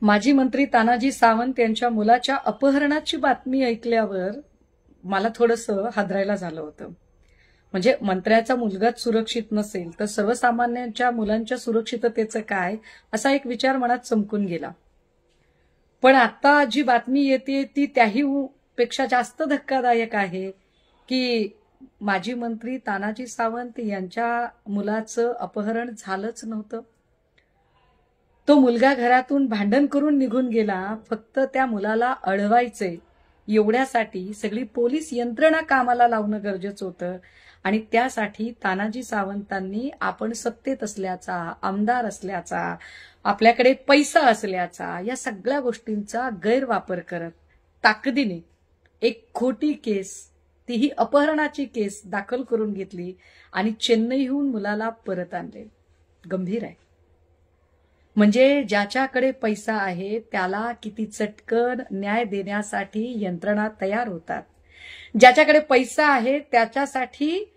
माजी मंत्री तानाजी सावंत यांच्या मुलाच्या अपहरणाची बातमी ऐकल्यावर मला थोडंसं हादरायला झालं होतं. म्हणजे मंत्र्याचा मुलगाच सुरक्षित नसेल तर सर्वसामान्यांच्या मुलांच्या सुरक्षिततेचं काय, असा एक विचार मनात चमकून गेला. पण आता जी बातमी येते ती त्याही पेक्षा जास्त धक्कादायक आहे की माजी मंत्री तानाजी सावंत यांच्या मुलाचं अपहरण झालंच नव्हतं. तो मुलगा घरातून भांडण करून निघून गेला. फक्त त्या मुलाला अडवायचे एवढ्यासाठी सगळी पोलीस यंत्रणा कामाला लावणं गरजेचं होतं. आणि त्यासाठी तानाजी सावंतांनी आपण सत्तेत असल्याचा, आमदार असल्याचा, आपल्याकडे पैसा असल्याचा, या सगळ्या गोष्टींचा गैरवापर करत ताकदीने एक खोटी केस, तीही अपहरणाची केस दाखल करून घेतली आणि चेन्नईहून मुलाला परत आणले. गंभीर आहे. म्हणजे ज्याच्याकडे पैसा आहे त्याला किती चटकन न्याय देण्यासाठी यंत्रणा तयार होतात. ज्याच्याकडे पैसा आहे त्याच्यासाठी